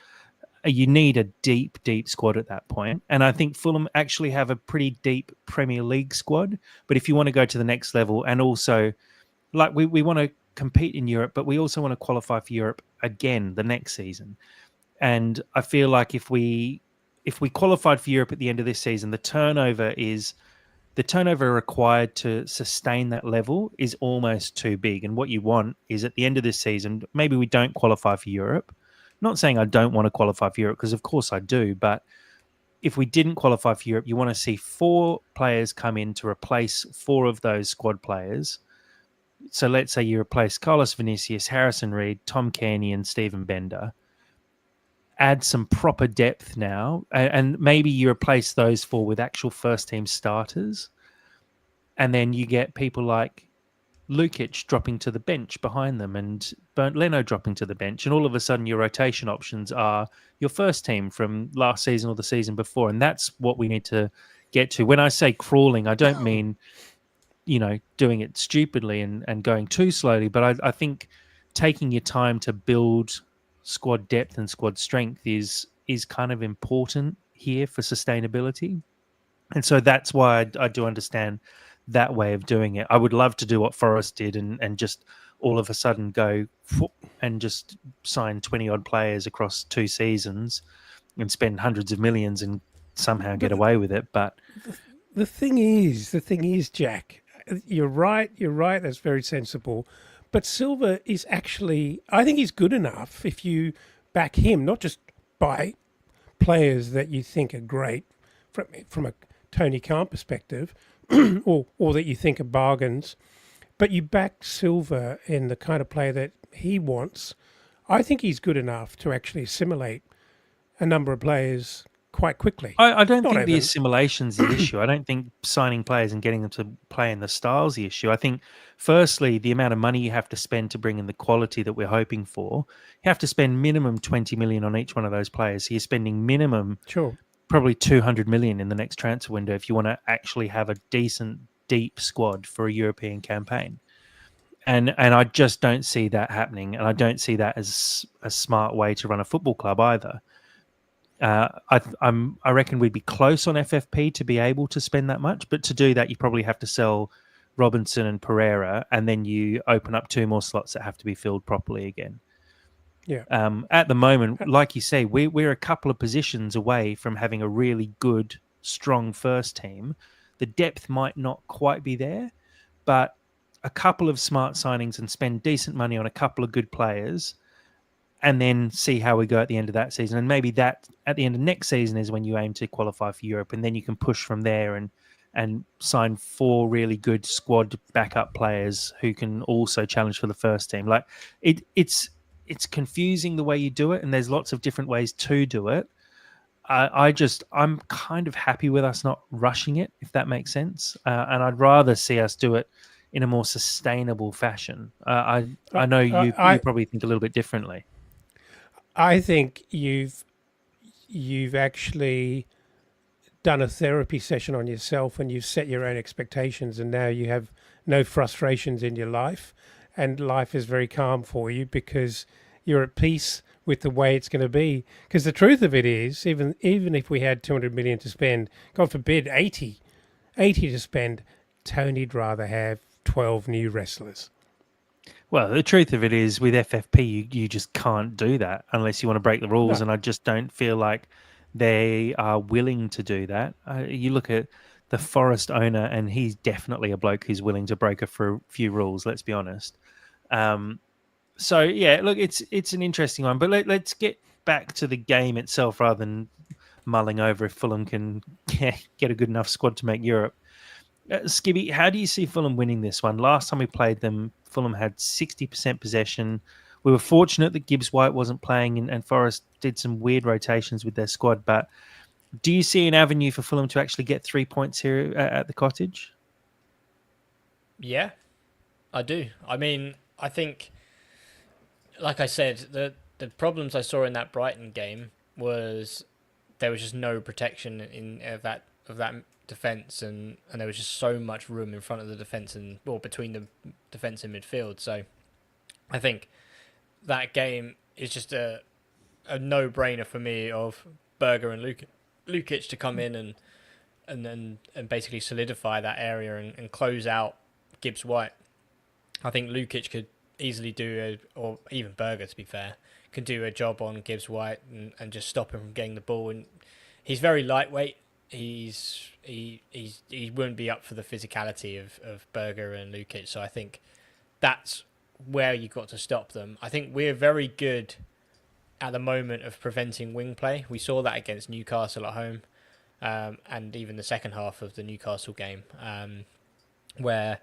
Speaker 1: You need a deep squad at that point. And I think Fulham actually have a pretty deep Premier League squad. But if you want to go to the next level, and also like we want to compete in Europe, but we also want to qualify for Europe again the next season. And I feel like if we qualified for Europe at the end of this season, the turnover required to sustain that level is almost too big. And what you want is at the end of this season, maybe we don't qualify for Europe. Not saying I don't want to qualify for Europe, because of course I do, but if we didn't qualify for Europe, you want to see 4 players come in to replace 4 of those squad players. So let's say you replace Carlos Vinicius, Harrison Reed, Tom Cairney and Stephen Bender. Add some proper depth now, and maybe you replace those 4 with actual first team starters, and then you get people like Lukic dropping to the bench behind them and Bernd Leno dropping to the bench, and all of a sudden your rotation options are your first team from last season or the season before. And that's what we need to get to. When I say crawling, I don't mean doing it stupidly and going too slowly, but I think taking your time to build squad depth and squad strength is kind of important here for sustainability. And so that's why I do understand that way of doing it. I would love to do what Forest did and just all of a sudden go and just sign 20 odd players across 2 seasons and spend hundreds of millions and somehow get away with it. But
Speaker 2: the thing is, Jack, you're right. That's very sensible. But Silva is actually, I think he's good enough if you back him, not just by players that you think are great from a Tony Khan perspective, or that you think are bargains, but you back Silva in the kind of player that he wants. I think he's good enough to actually assimilate a number of players quite quickly.
Speaker 1: I don't think the assimilation's the issue. I don't think signing players and getting them to play in the style's the issue. I think, firstly, the amount of money you have to spend to bring in the quality that we're hoping for. You have to spend minimum 20 million on each one of those players. So you're spending minimum probably 200 million in the next transfer window if you want to actually have a decent, deep squad for a European campaign. And I just don't see that happening. And I don't see that as a smart way to run a football club either. I reckon we'd be close on FFP to be able to spend that much, but to do that, you probably have to sell Robinson and Pereira, and then you open up 2 more slots that have to be filled properly again.
Speaker 2: Yeah.
Speaker 1: At the moment, like you say, we're a couple of positions away from having a really good, strong first team. The depth might not quite be there, but a couple of smart signings and spend decent money on a couple of good players, and then see how we go at the end of that season. And maybe that at the end of next season is when you aim to qualify for Europe, and then you can push from there and sign 4 really good squad backup players who can also challenge for the first team. Like it's confusing the way you do it, and there's lots of different ways to do it. I'm kind of happy with us not rushing it, if that makes sense. And I'd rather see us do it in a more sustainable fashion.
Speaker 2: I,
Speaker 1: I know you
Speaker 2: I
Speaker 1: probably think a little bit differently.
Speaker 2: I think you've actually done a therapy session on yourself and you've set your own expectations, and now you have no frustrations in your life, and life is very calm for you because you're at peace with the way it's going to be. Because the truth of it is, even if we had 200 million to spend, God forbid 80 to spend, Tony'd rather have 12 new wrestlers.
Speaker 1: Well, the truth of it is, with FFP, you just can't do that unless you want to break the rules,
Speaker 2: No.
Speaker 1: and I just don't feel like they are willing to do that. You look at the Forest owner, and he's definitely a bloke who's willing to break a few rules. Let's be honest. Um, so yeah, look, it's an interesting one, but let's get back to the game itself rather than mulling over if Fulham can get a good enough squad to make Europe. Skibby, how do you see Fulham winning this one? Last time we played them, Fulham had 60% possession. We were fortunate that Gibbs White wasn't playing, and Forest did some weird rotations with their squad. But do you see an avenue for Fulham to actually get 3 points here at the Cottage?
Speaker 3: Yeah, I do. I mean, I think, like I said, the problems I saw in that Brighton game was there was just no protection in of that defense, and there was just so much room in front of the defense and or between the defense and midfield. So I think that game is just a no brainer for me of Berger and Lukic to come in and basically solidify that area and close out Gibbs White. I think Lukic could easily or even Berger, to be fair, could do a job on Gibbs White and just stop him from getting the ball. And he's very lightweight. He wouldn't be up for the physicality of Berger and Lukic. So I think that's where you got to stop them. I think we're very good at the moment of preventing wing play. We saw that against Newcastle at home, and even the second half of the Newcastle game, where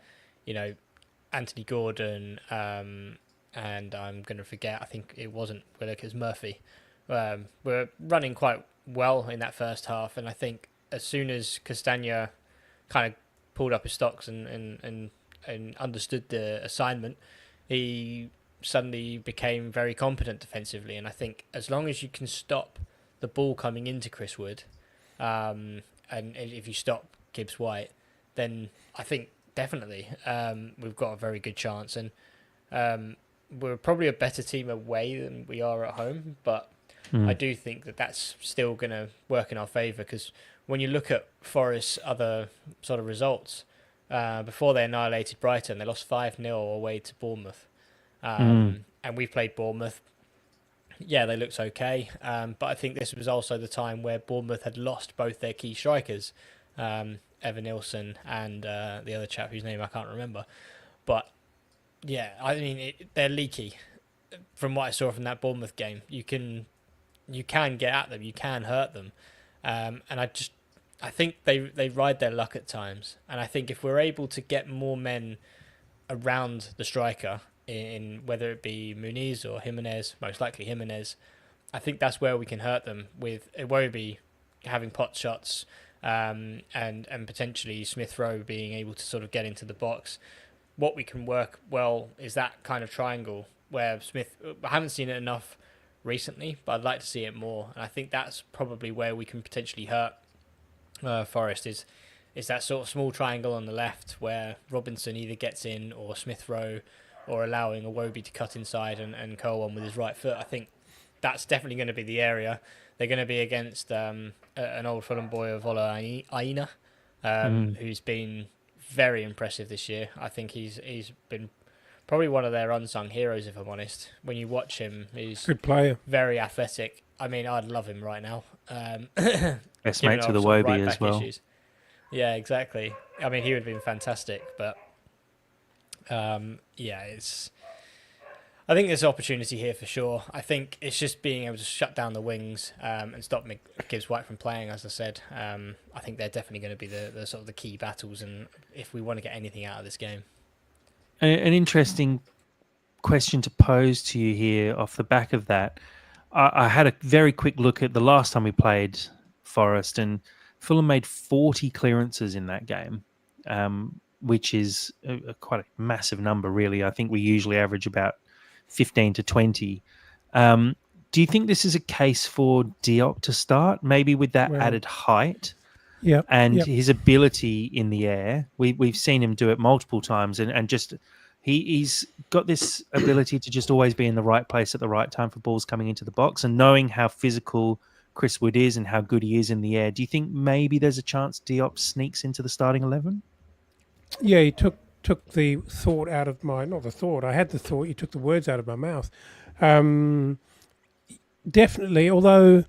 Speaker 3: Anthony Gordon, and I'm going to forget, I think it wasn't Willock, it was Murphy, were running quite well in that first half. And I think as soon as Castagna kind of pulled up his stocks and understood the assignment, he suddenly became very competent defensively. And I think as long as you can stop the ball coming into Chris Wood, and if you stop Gibbs White, then I think definitely we've got a very good chance. And we're probably a better team away than we are at home, but I do think that that's still going to work in our favour, because when you look at Forest's other sort of results, before they annihilated Brighton, they lost 5-0 away to Bournemouth. And we've played Bournemouth. Yeah, they looked okay, but I think this was also the time where Bournemouth had lost both their key strikers, Evan Nilsson and the other chap whose name I can't remember. But yeah, I mean, they're leaky. From what I saw from that Bournemouth game, you can get at them, you can hurt them, and I think they ride their luck at times. And I think if we're able to get more men around the striker, in whether it be Muniz or Jimenez, most likely Jimenez, I think that's where we can hurt them with Iwobi having pot shots, and potentially Smith Rowe being able to sort of get into the box. What we can work well is that kind of triangle where I haven't seen it enough recently, but I'd like to see it more. And I think that's probably where we can potentially hurt Forest is that sort of small triangle on the left where Robinson either gets in or Smith Rowe, or allowing Iwobi to cut inside and curl one with his right foot. I think that's definitely going to be the area. They're going to be against an old Fulham boy of Ola Aina, who's been very impressive this year. I think he's been probably one of their unsung heroes, if I'm honest. When you watch him, he's
Speaker 2: good player,
Speaker 3: very athletic. I mean, I'd love him right now.
Speaker 1: Best mate to the Wobie as well. Issues.
Speaker 3: Yeah, exactly. I mean, he would have been fantastic, but I think there's opportunity here for sure. I think it's just being able to shut down the wings and stop Gibbs White from playing, as I said. I think they're definitely going to be the sort of the key battles, and if we want to get anything out of this game.
Speaker 1: An interesting question to pose to you here off the back of that. I had a very quick look at the last time we played Forest, and Fulham made 40 clearances in that game. which is quite a massive number, really. I think we usually average about 15 to 20. Do you think this is a case for Diop to start, maybe with that
Speaker 2: Well,
Speaker 1: added height
Speaker 2: yep,
Speaker 1: and
Speaker 2: yep.
Speaker 1: his ability in the air? We've seen him do it multiple times, and just he's got this ability to just always be in the right place at the right time for balls coming into the box, and knowing how physical Chris Wood is and how good he is in the air. Do you think maybe there's a chance Diop sneaks into the starting 11?
Speaker 2: Yeah, he took the thought out of my, not the thought. I had the thought. You took the words out of my mouth. Um, Definitely. Although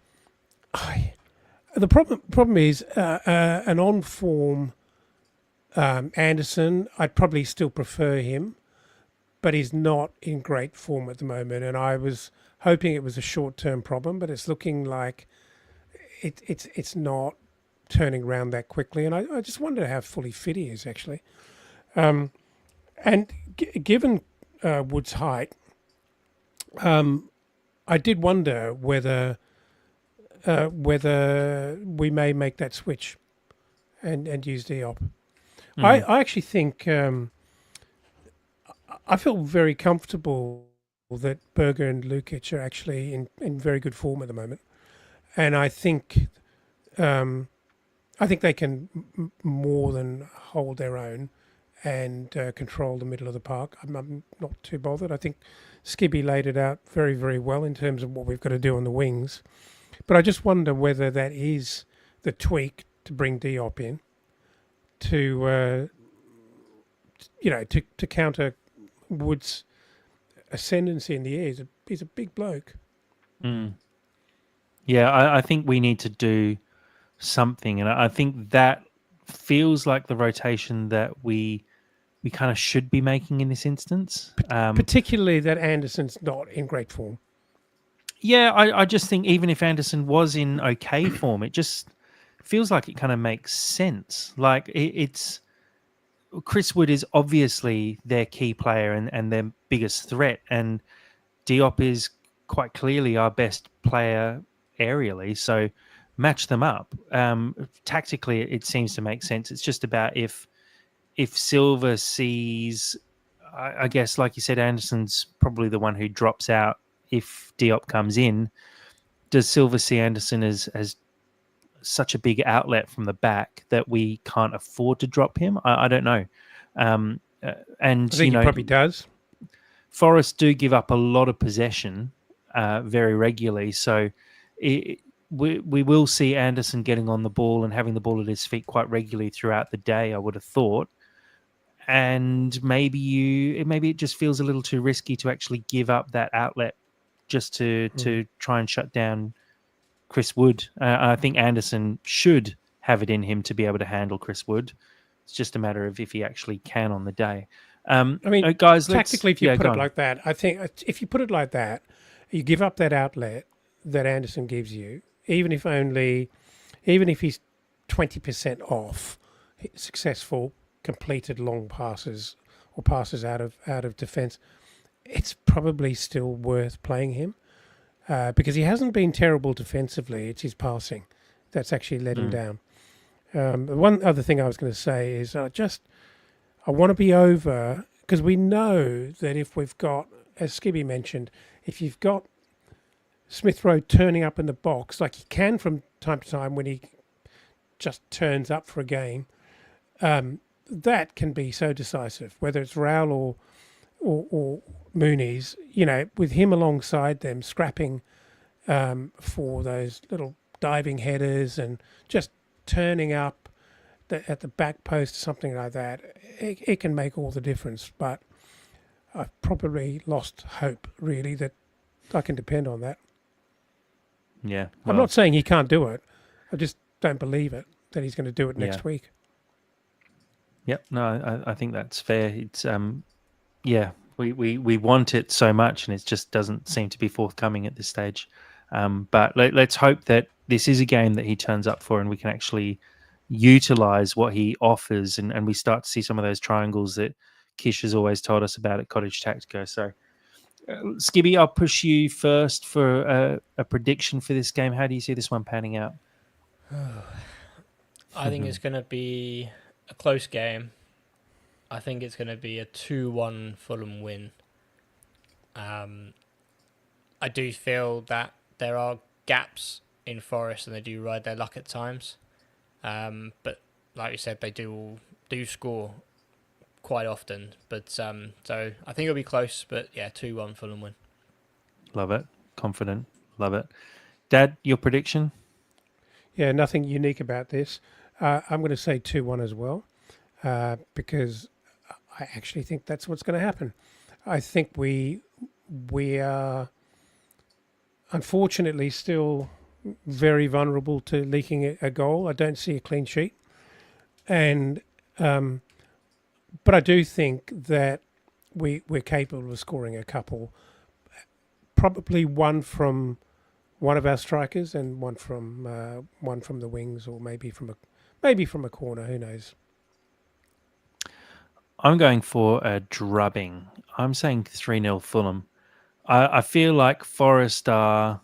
Speaker 2: the problem is an on form Anderson. I'd probably still prefer him, but he's not in great form at the moment. And I was hoping it was a short term problem, but it's looking like it's not turning around that quickly. And I just wonder how fully fit he is actually. And given Wood's height, I did wonder whether we may make that switch and use Diop. I actually think I feel very comfortable that Berger and Lukic are actually in very good form at the moment, and I think they can more than hold their own and control the middle of the park. I'm not too bothered. I think Skibby laid it out very, very well in terms of what we've got to do on the wings. But I just wonder whether that is the tweak to bring Diop in to counter Wood's ascendancy in the air. He's a big bloke.
Speaker 1: Mm. Yeah, I think we need to do something, and I think that feels like the rotation that we kind of should be making in this instance.
Speaker 2: Particularly that Anderson's not in great form.
Speaker 1: Yeah, I just think even if Anderson was in okay form, it just feels like it kind of makes sense. Like it's Chris Wood is obviously their key player and their biggest threat, and Diop is quite clearly our best player aerially. So match them up. Tactically, it seems to make sense. It's just about if Silva sees, I guess, like you said, Anderson's probably the one who drops out if Diop comes in. Does Silva see Anderson as such a big outlet from the back that we can't afford to drop him? I don't know. And
Speaker 2: I think he probably does.
Speaker 1: Forest do give up a lot of possession very regularly, so we will see Anderson getting on the ball and having the ball at his feet quite regularly throughout the day, I would have thought. And maybe it just feels a little too risky to actually give up that outlet just to try and shut down Chris Wood. I think Anderson should have it in him to be able to handle Chris Wood. It's just a matter of if he actually can on the day.
Speaker 2: I mean,
Speaker 1: guys,
Speaker 2: tactically, if you put it like that, I think if you put it like that, you give up that outlet that Anderson gives you, even if he's 20% off successful completed long passes or passes out of defence, it's probably still worth playing him because he hasn't been terrible defensively. It's his passing that's actually let him down. One other thing I was going to say is I want to be over, because we know that if we've got, as Skibby mentioned, if you've got Smith Rowe turning up in the box like he can from time to time when he just turns up for a game, that can be so decisive, whether it's Raul or Muniz, with him alongside them, scrapping for those little diving headers and just turning up at the back post, something like that. It can make all the difference, but I've probably lost hope, really, that I can depend on that.
Speaker 1: Yeah.
Speaker 2: I'm not saying he can't do it. I just don't believe it, that he's going to do it next week.
Speaker 1: Yep. No, I think that's fair. It's we want it so much, and it just doesn't seem to be forthcoming at this stage. But let's hope that this is a game that he turns up for, and we can actually utilize what he offers, and we start to see some of those triangles that Kish has always told us about at Cottage Tactico. So, Skibby, I'll push you first for a prediction for this game. How do you see this one panning out?
Speaker 3: I think it's going to be a close game. I think it's going to be a 2-1 Fulham win. I do feel that there are gaps in Forest and they do ride their luck at times. But like you said, they do score quite often. But so I think it'll be close. But yeah, 2-1 Fulham win.
Speaker 1: Love it. Confident. Love it. Dad, your prediction?
Speaker 2: Yeah, nothing unique about this. I'm going to say 2-1 as well, because I actually think that's what's going to happen. I think we are unfortunately still very vulnerable to leaking a goal. I don't see a clean sheet, and but I do think that we're capable of scoring a couple, probably one from one of our strikers and one from the wings, or maybe from a corner. Who knows?
Speaker 1: I'm going for a drubbing. I'm saying 3-0 Fulham. I feel like Forest are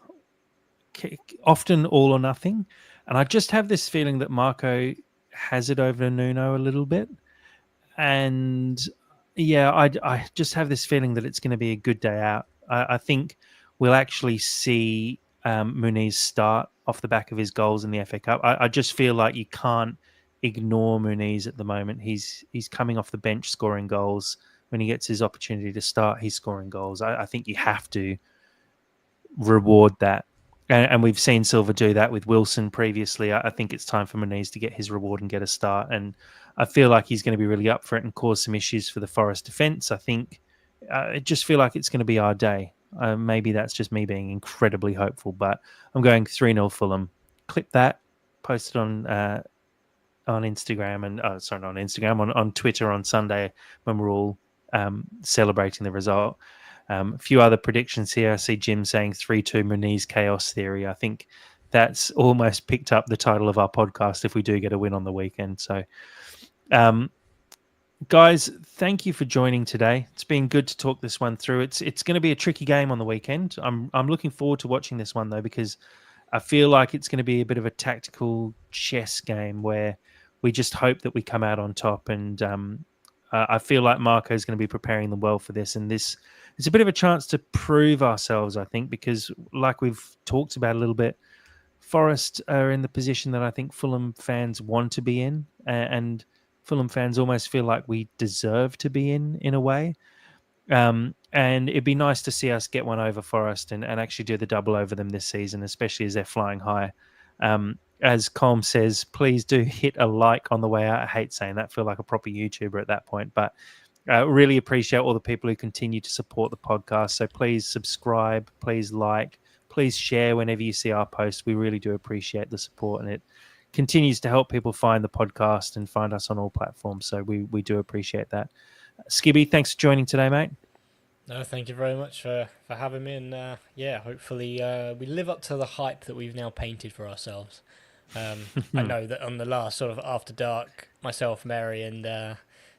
Speaker 1: often all or nothing, and I just have this feeling that Marco has it over Nuno a little bit. And yeah, I just have this feeling that it's going to be a good day out. I think we'll actually see Muniz start off the back of his goals in the FA Cup. I just feel like you can't ignore Muniz at the moment. He's coming off the bench scoring goals. When he gets his opportunity to start, he's scoring goals. I think you have to reward that. And we've seen Silva do that with Wilson previously. I think it's time for Muniz to get his reward and get a start. And I feel like he's going to be really up for it and cause some issues for the Forest defence. I think I just feel like it's going to be our day. Maybe that's just me being incredibly hopeful, but I'm going 3-0 Fulham. Clip that, post it on Instagram and sorry, not on Instagram, on Twitter on Sunday when we're all celebrating the result. A few other predictions here. I see Jim saying 3-2 Muniz Chaos Theory. I think that's almost picked up the title of our podcast if we do get a win on the weekend. So, guys, thank you for joining today. It's been good to talk this one through. It's going to be a tricky game on the weekend. I'm looking forward to watching this one though, because I feel like it's going to be a bit of a tactical chess game where we just hope that we come out on top. And I feel like Marco is going to be preparing them well for this. And this it's a bit of a chance to prove ourselves, I think, because like we've talked about a little bit, Forest are in the position that I think Fulham fans want to be in, and Fulham fans almost feel like we deserve to be in a way. And it'd be nice to see us get one over Forest and actually do the double over them this season, especially as they're flying high. As Colm says, please do hit a like on the way out. I hate saying that. I feel like a proper YouTuber at that point, but really appreciate all the people who continue to support the podcast. So please subscribe, please like, please share whenever you see our posts. We really do appreciate the support, and it continues to help people find the podcast and find us on all platforms. So we do appreciate that. Skibby, thanks for joining today, mate.
Speaker 3: No, thank you very much for having me. And yeah, hopefully we live up to the hype that we've now painted for ourselves. I know that on the last sort of After Dark, myself, Mary, and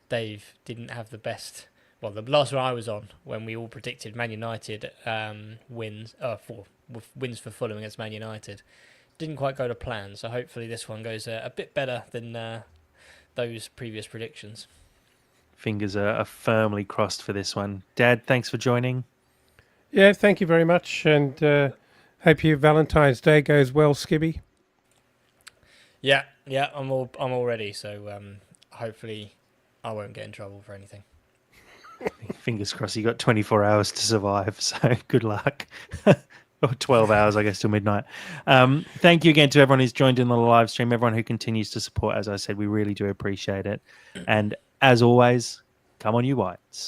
Speaker 3: Dave didn't have the best. Well, the last one I was on, when we all predicted Man United wins for Fulham against Man United, didn't quite go to plan. So hopefully this one goes a bit better than those previous predictions.
Speaker 1: Fingers are firmly crossed for this one. Dad, thanks for joining.
Speaker 2: Yeah, thank you very much, and hope your Valentine's Day goes well, Skibby.
Speaker 3: Yeah, I'm all ready. So hopefully I won't get in trouble for anything.
Speaker 1: Fingers crossed. You got 24 hours to survive, so good luck. Or 12 hours, I guess, till midnight. Thank you again to everyone who's joined in the live stream, everyone who continues to support. As I said, we really do appreciate it. And as always, come on, you Whites.